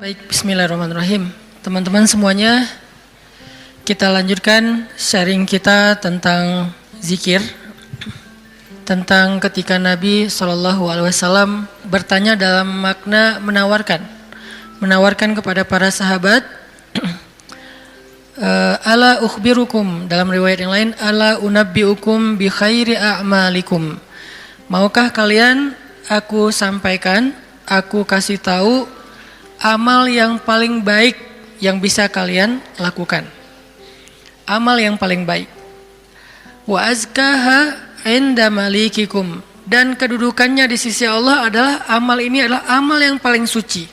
Baik, bismillahirrahmanirrahim. Teman-teman semuanya, kita lanjutkan sharing kita tentang zikir. Tentang ketika Nabi SAW bertanya dalam makna menawarkan kepada para sahabat, ala ukhbirukum, dalam riwayat yang lain, ala unabbiukum bi khairi a'malikum. Maukah kalian aku sampaikan, aku kasih tahu amal yang paling baik yang bisa kalian lakukan. Amal yang paling baik. Wa azkaha inda malikikum, dan kedudukannya di sisi Allah adalah amal ini adalah amal yang paling suci.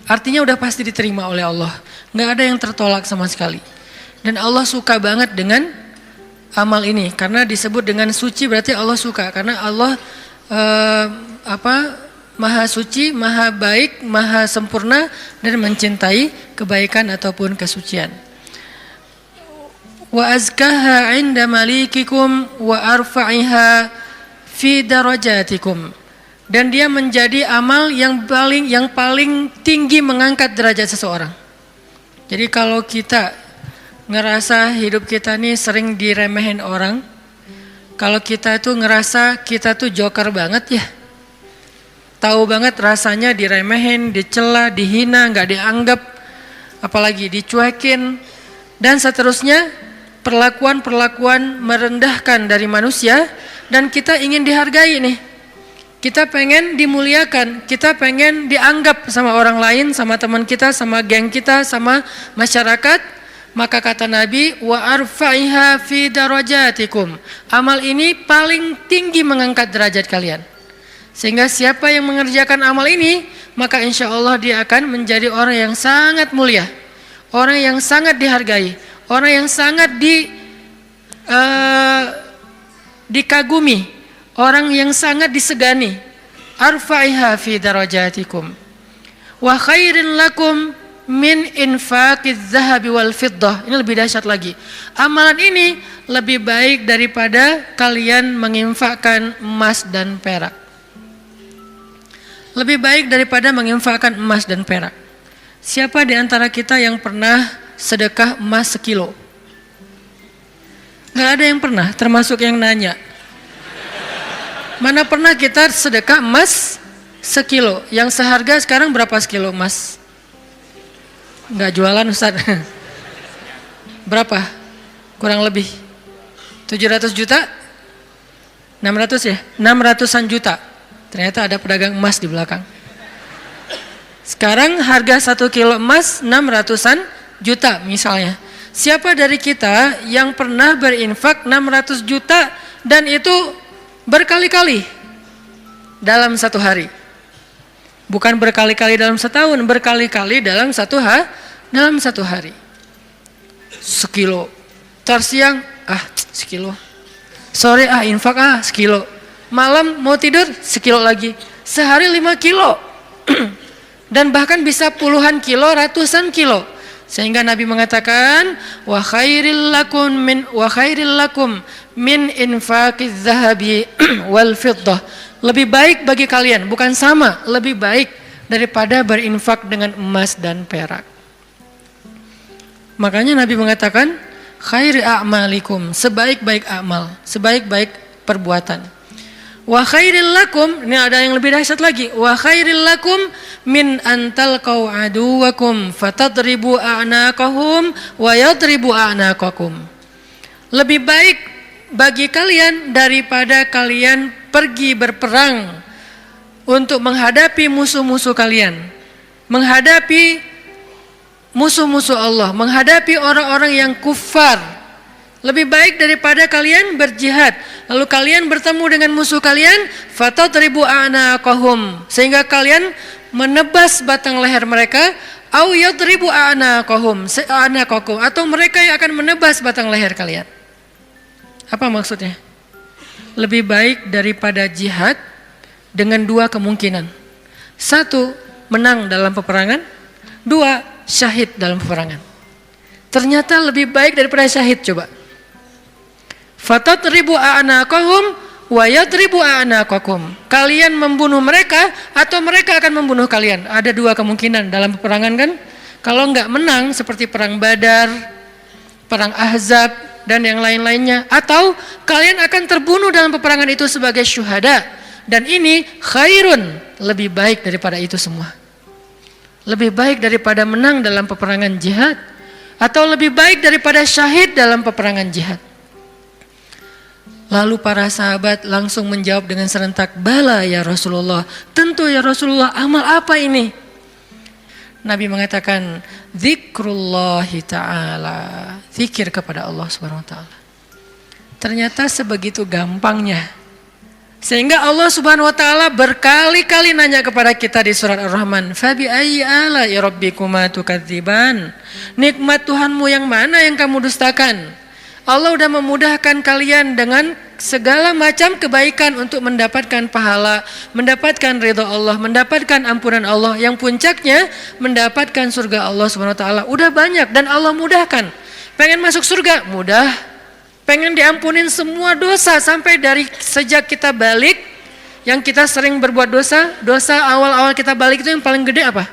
Artinya udah pasti diterima oleh Allah, nggak ada yang tertolak sama sekali. Dan Allah suka banget dengan amal ini, karena disebut dengan suci berarti Allah suka, karena Allah Maha suci, maha baik, maha sempurna, dan mencintai kebaikan ataupun kesucian. Wa azkaha inda malikikum wa arfa'iha fi darajatikum, dan dia menjadi amal yang paling tinggi mengangkat derajat seseorang. Jadi kalau kita ngerasa hidup kita nih sering diremehin orang, kalau kita itu ngerasa kita tuh joker banget ya, tahu banget rasanya diremehin, dicela, dihina, nggak dianggap, apalagi dicuekin, dan seterusnya, perlakuan-perlakuan merendahkan dari manusia, dan kita ingin dihargai nih. Kita pengen dimuliakan, kita pengen dianggap sama orang lain, sama teman kita, sama geng kita, sama masyarakat. Maka kata Nabi, wa arfa'iha fi darajatikum. Amal ini paling tinggi mengangkat derajat kalian. Sehingga siapa yang mengerjakan amal ini, maka insya Allah dia akan menjadi orang yang sangat mulia, orang yang sangat dihargai, orang yang sangat dikagumi, orang yang sangat disegani. Arfa'iha fi darajatikum wa khairin lakum min infaqiz zahabi wal fiddah. Ini lebih dahsyat lagi. Amalan ini lebih baik daripada kalian menginfakkan emas dan perak. Lebih baik daripada menginfakkan emas dan perak. Siapa di antara kita yang pernah sedekah emas sekilo? Gak ada yang pernah, termasuk yang nanya. Mana pernah kita sedekah emas sekilo? Yang seharga sekarang berapa sekilo emas? Gak jualan Ustaz. Berapa? Kurang lebih 700 juta? 600 ya? 600-an juta. Ternyata ada pedagang emas di belakang. Sekarang harga 1 kilo emas 600-an juta misalnya. Siapa dari kita yang pernah berinfak 600 juta dan itu berkali-kali dalam satu hari? Bukan berkali-kali dalam setahun, berkali-kali dalam satu hari. Sekilo. Ntar siang, sekilo. Sore infak sekilo. Malam mau tidur sekilo lagi, sehari 5 kilo dan bahkan bisa puluhan kilo, ratusan kilo. Sehingga Nabi mengatakan wa khairil lakum min infaqiz zahabi wal fiddah. Lebih baik bagi kalian, bukan sama, lebih baik daripada berinfak dengan emas dan perak. Makanya Nabi mengatakan khairi a'malikum, sebaik-baik amal, sebaik-baik perbuatan. Wa khairil lakum, ini ada yang lebih dahsyat lagi. Wa khairil lakum min antalqau aduwakum fatadribu a'naqahum wa yadribu a'naqakum. Lebih baik bagi kalian daripada kalian pergi berperang untuk menghadapi musuh-musuh kalian, menghadapi musuh-musuh Allah, menghadapi orang-orang yang kufar. Lebih baik daripada kalian berjihad, lalu kalian bertemu dengan musuh kalian, fatadribu a'naqahum, sehingga kalian menebas batang leher mereka, au yadribu a'naqahum, atau mereka yang akan menebas batang leher kalian. Apa maksudnya? Lebih baik daripada jihad dengan dua kemungkinan. Satu, menang dalam peperangan. Dua, syahid dalam peperangan. Ternyata lebih baik daripada syahid. Coba. Fatadribu a'naqahum wa yadribu a'naqakum. Kalian membunuh mereka atau mereka akan membunuh kalian. Ada dua kemungkinan dalam peperangan kan. Kalau nggak menang seperti perang Badar, perang Ahzab dan yang lain-lainnya, atau kalian akan terbunuh dalam peperangan itu sebagai syuhada. Dan ini khairun, lebih baik daripada itu semua. Lebih baik daripada menang dalam peperangan jihad, atau lebih baik daripada syahid dalam peperangan jihad. Lalu para sahabat langsung menjawab dengan serentak, bala ya Rasulullah, tentu ya Rasulullah, amal apa ini? Nabi mengatakan, zikrullahi ta'ala, zikir kepada Allah subhanahu wa ta'ala. Ternyata sebegitu gampangnya. Sehingga Allah subhanahu wa ta'ala berkali-kali nanya kepada kita di surat Ar-Rahman, fabi ayyi ala'i rabbikuma tukadziban. Nikmat Tuhanmu yang mana yang kamu dustakan? Allah sudah memudahkan kalian dengan segala macam kebaikan untuk mendapatkan pahala, mendapatkan ridha Allah, mendapatkan ampunan Allah, yang puncaknya mendapatkan surga Allah subhanahu wa ta'ala. Udah banyak dan Allah mudahkan. Pengen masuk surga? Mudah. Pengen diampunin semua dosa sampai dari sejak kita balik, yang kita sering berbuat dosa awal-awal kita balik itu yang paling gede apa?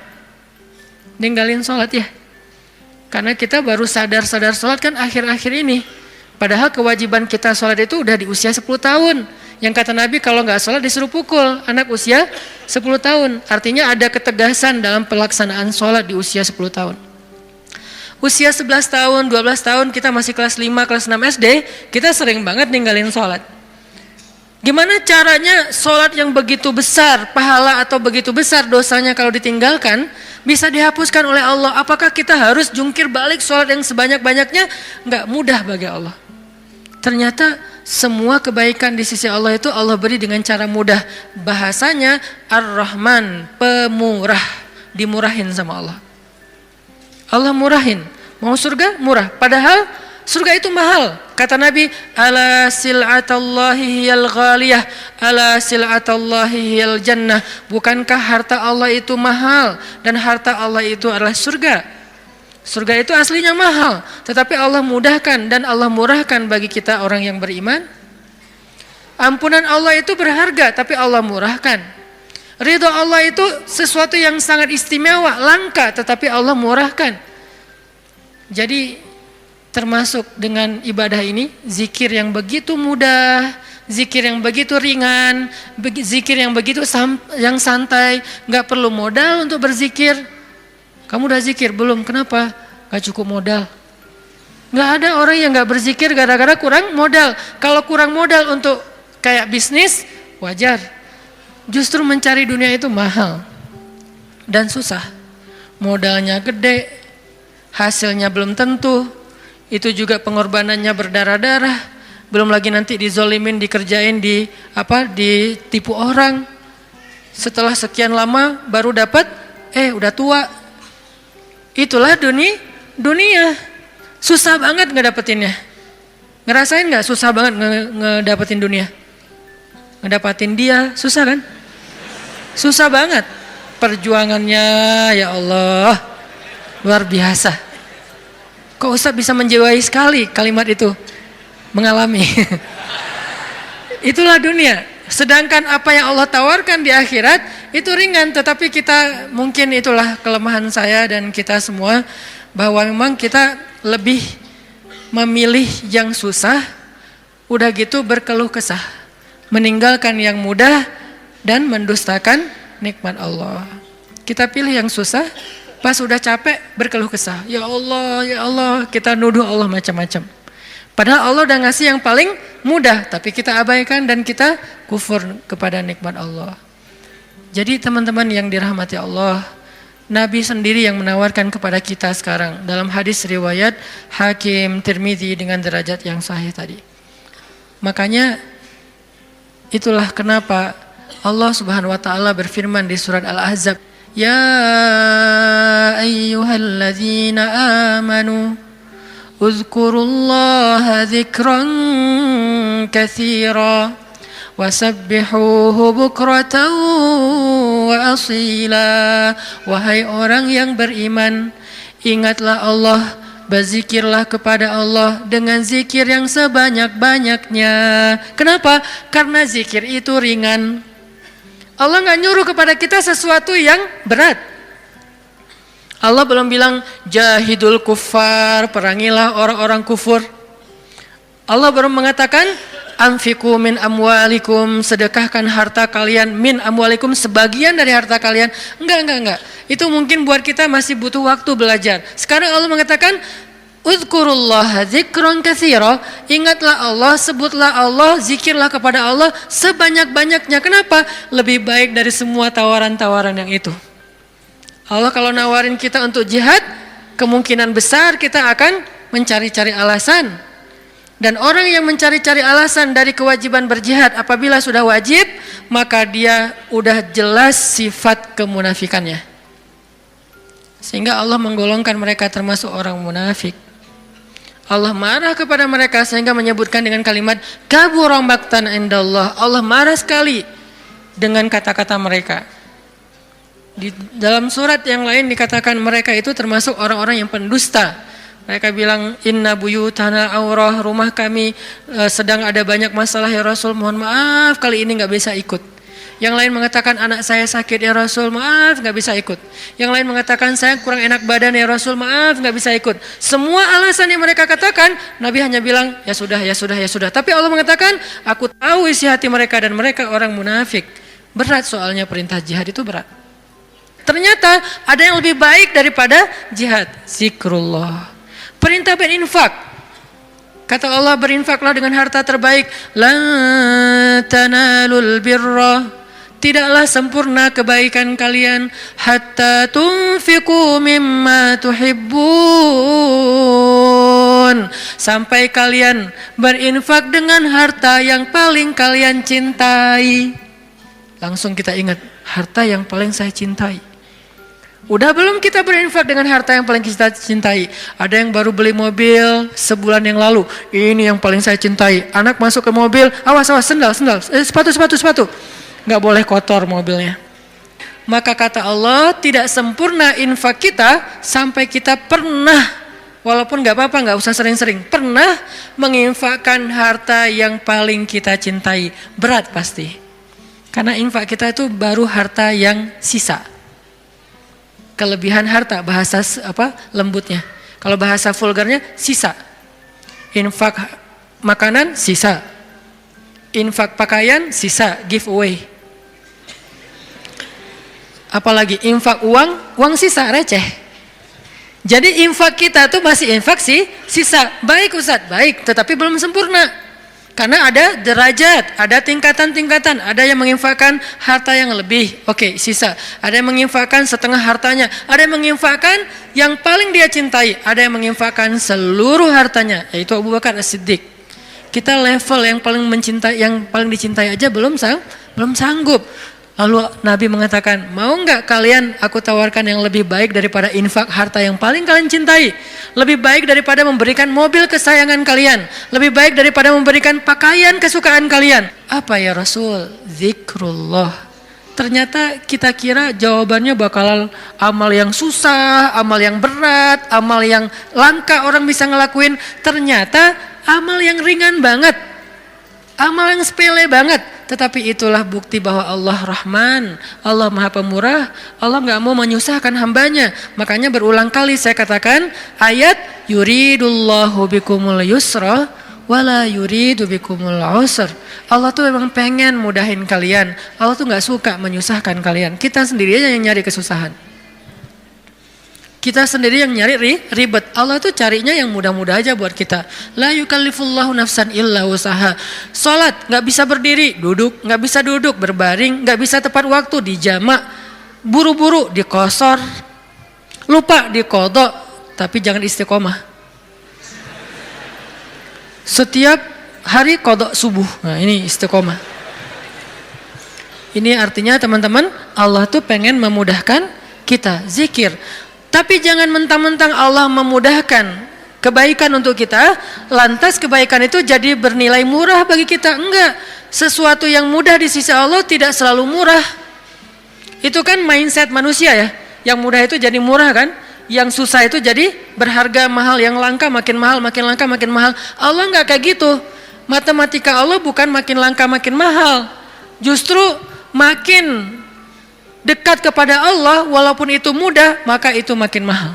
Ninggalin sholat ya. Karena kita baru sadar sholat kan akhir-akhir ini. Padahal kewajiban kita sholat itu udah di usia 10 tahun. Yang kata Nabi kalau nggak sholat disuruh pukul anak usia 10 tahun. Artinya ada ketegasan dalam pelaksanaan sholat di usia 10 tahun. Usia 11 tahun, 12 tahun kita masih kelas 5, kelas 6 SD, kita sering banget ninggalin sholat. Gimana caranya sholat yang begitu besar pahala atau begitu besar dosanya kalau ditinggalkan bisa dihapuskan oleh Allah? Apakah kita harus jungkir balik sholat yang sebanyak-banyaknya? Nggak mudah bagi Allah. Ternyata semua kebaikan di sisi Allah itu Allah beri dengan cara mudah. Bahasanya Ar-Rahman, pemurah, dimurahin sama Allah. Allah murahin. Mau surga? Murah. Padahal surga itu mahal. Kata Nabi, ala sil'atallahi hiyal ghaliyah, ala sil'atallahi hiyal jannah. Bukankah harta Allah itu mahal dan harta Allah itu adalah surga? Surga itu aslinya mahal, tetapi Allah mudahkan dan Allah murahkan bagi kita orang yang beriman. Ampunan Allah itu berharga, tapi Allah murahkan. Ridha Allah itu sesuatu yang sangat istimewa, langka, tetapi Allah murahkan. Jadi termasuk dengan ibadah ini, zikir yang begitu mudah, zikir yang begitu ringan, zikir yang begitu yang santai, nggak perlu modal untuk berzikir. Kamu udah zikir belum? Kenapa? Gak cukup modal. Gak ada orang yang gak berzikir gara-gara kurang modal. Kalau kurang modal untuk kayak bisnis, wajar. Justru mencari dunia itu mahal dan susah. Modalnya gede, hasilnya belum tentu. Itu juga pengorbanannya berdarah-darah. Belum lagi nanti dizolimin, dikerjain, ditipu orang. Setelah sekian lama baru dapat, udah tua. Itulah dunia. Susah banget ngedapetinnya. Ngerasain gak susah banget ngedapetin dunia? Ngedapetin dia, susah kan? Susah banget. Perjuangannya ya Allah, luar biasa. Kok Ustaz bisa menjiwai sekali kalimat itu? Mengalami. Itulah dunia. Sedangkan apa yang Allah tawarkan di akhirat itu ringan, tetapi kita mungkin itulah kelemahan saya dan kita semua, bahwa memang kita lebih memilih yang susah, udah gitu berkeluh kesah, meninggalkan yang mudah dan mendustakan nikmat Allah. Kita pilih yang susah, pas udah capek berkeluh kesah, ya Allah, kita nuduh Allah macam-macam. Padahal Allah udah ngasih yang paling mudah, tapi kita abaikan dan kita kufur kepada nikmat Allah. Jadi teman-teman yang dirahmati Allah, Nabi sendiri yang menawarkan kepada kita sekarang dalam hadis riwayat Hakim Tirmidzi dengan derajat yang sahih tadi. Makanya itulah kenapa Allah Subhanahu wa taala berfirman di surat Al-Ahzab, ya ayyuhalladzina amanu uzkurullaha dzikran katsira wasabbihuhu bukratan wa asila. Wahai orang yang beriman, ingatlah Allah berzikirlah kepada Allah dengan zikir yang sebanyak-banyaknya. Kenapa? Karena zikir itu ringan. Allah nggak nyuruh kepada kita sesuatu yang berat. Allah belum bilang jahidul kuffar, perangilah orang-orang kufur. Allah baru mengatakan anfiqu min amwalikum, sedekahkan harta kalian, min amwalikum, sebagian dari harta kalian. Enggak. Itu mungkin buat kita masih butuh waktu belajar. Sekarang Allah mengatakan uzkurullaha dzikran katsira, ingatlah Allah, sebutlah Allah, zikirlah kepada Allah sebanyak-banyaknya. Kenapa? Lebih baik dari semua tawaran-tawaran yang itu. Allah kalau nawarin kita untuk jihad, kemungkinan besar kita akan mencari-cari alasan. Dan orang yang mencari-cari alasan dari kewajiban berjihad apabila sudah wajib, maka dia udah jelas sifat kemunafikannya. Sehingga Allah menggolongkan mereka termasuk orang munafik. Allah marah kepada mereka sehingga menyebutkan dengan kalimat kabura maqtan indallah. Allah marah sekali dengan kata-kata mereka. Di dalam surat yang lain dikatakan mereka itu termasuk orang-orang yang pendusta. Mereka bilang inna buyutana aurah, rumah kami sedang ada banyak masalah ya Rasul, mohon maaf kali ini nggak bisa ikut. Yang lain mengatakan anak saya sakit ya Rasul, maaf nggak bisa ikut. Yang lain mengatakan saya kurang enak badan ya Rasul, maaf nggak bisa ikut. Semua alasan yang mereka katakan, Nabi hanya bilang ya sudah. Tapi Allah mengatakan aku tahu isi hati mereka dan mereka orang munafik. Berat soalnya perintah jihad itu berat. Ternyata ada yang lebih baik daripada jihad, zikrullah. Perintah berinfak. Kata Allah berinfaklah dengan harta terbaik. La tanalul birra, tidaklah sempurna kebaikan kalian hatta tunfiqu mimma tuhibbun, sampai kalian berinfak dengan harta yang paling kalian cintai. Langsung kita ingat harta yang paling saya cintai. Udah belum kita berinfak dengan harta yang paling kita cintai? Ada yang baru beli mobil sebulan yang lalu. Ini yang paling saya cintai. Anak masuk ke mobil, awas sendal, sepatu. Nggak boleh kotor mobilnya. Maka kata Allah tidak sempurna infak kita sampai kita pernah, walaupun nggak apa-apa, nggak usah sering-sering, pernah menginfakkan harta yang paling kita cintai. Berat pasti. Karena infak kita itu baru harta yang sisa. Kelebihan harta, bahasa lembutnya. Kalau bahasa vulgarnya sisa. Infak makanan sisa. Infak pakaian sisa, giveaway. Apalagi infak uang sisa, receh. Jadi infak kita tuh masih infak sisa. Baik Ustaz, baik, tetapi belum sempurna. Karena ada derajat, ada tingkatan-tingkatan. Ada yang menginfakkan harta yang lebih, oke, sisa. Ada yang menginfakkan setengah hartanya. Ada yang menginfakkan yang paling dia cintai. Ada yang menginfakkan seluruh hartanya, yaitu Abu Bakar As-Siddiq. Kita level yang paling mencintai, yang paling dicintai aja belum sanggup. Lalu Nabi mengatakan, mau nggak kalian aku tawarkan yang lebih baik daripada infak harta yang paling kalian cintai? Lebih baik daripada memberikan mobil kesayangan kalian. Lebih baik daripada memberikan pakaian kesukaan kalian. Apa ya Rasul? Zikrullah. Ternyata kita kira jawabannya bakal amal yang susah, amal yang berat, amal yang langka orang bisa ngelakuin. Ternyata amal yang ringan banget. Amal yang sepele banget. Tetapi itulah bukti bahwa Allah Rahman, Allah Maha Pemurah, Allah nggak mau menyusahkan hambanya. Makanya berulang kali saya katakan ayat yuridullahu bikumul yusra wala yuridu bikumul usra. Allah tuh memang pengen mudahin kalian. Allah tuh nggak suka menyusahkan kalian. Kita sendiri aja yang nyari kesusahan. Kita sendiri yang nyari ribet. Allah tuh carinya yang mudah-mudah aja buat kita. La yukallifullahu nafsan illa usaha. Salat nggak bisa berdiri, duduk, nggak bisa duduk, berbaring, nggak bisa tepat waktu, dijamak, buru-buru, dikosor, lupa, dikodok, tapi jangan istiqomah. Setiap hari kodok subuh. Nah ini istiqomah. Ini artinya teman-teman, Allah tuh pengen memudahkan kita zikir. Tapi jangan mentang-mentang Allah memudahkan kebaikan untuk kita, lantas kebaikan itu jadi bernilai murah bagi kita. Enggak, sesuatu yang mudah di sisi Allah tidak selalu murah. Itu kan mindset manusia ya, yang mudah itu jadi murah kan. yang susah itu jadi berharga, mahal, yang langka makin mahal, makin langka makin mahal. Allah nggak kayak gitu. Matematika Allah bukan makin langka makin mahal. Justru makin dekat kepada Allah, walaupun itu mudah, maka itu makin mahal.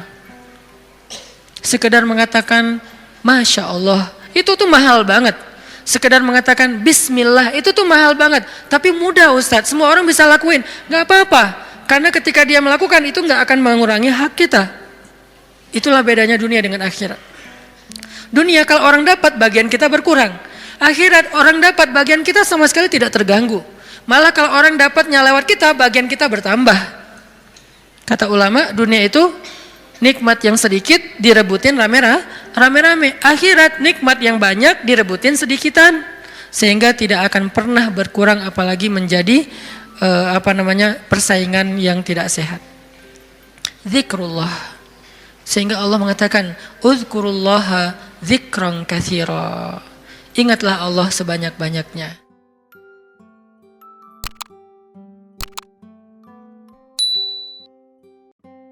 Sekedar mengatakan Masya Allah, itu tuh mahal banget. Sekedar mengatakan Bismillah, itu tuh mahal banget. Tapi mudah Ustadz, semua orang bisa lakuin. Gak apa-apa, karena ketika dia melakukan itu gak akan mengurangi hak kita. Itulah bedanya dunia dengan akhirat. Dunia kalau orang dapat, bagian kita berkurang. Akhirat orang dapat, bagian kita sama sekali tidak terganggu. Malah kalau orang dapatnya lewat kita, bagian kita bertambah. Kata ulama, dunia itu nikmat yang sedikit direbutin rame-rame. Akhirat nikmat yang banyak direbutin sedikitan, sehingga tidak akan pernah berkurang, apalagi menjadi persaingan yang tidak sehat. Zikrullah. Sehingga Allah mengatakan uzkurullaha dzikran katsira. Ingatlah Allah sebanyak-banyaknya.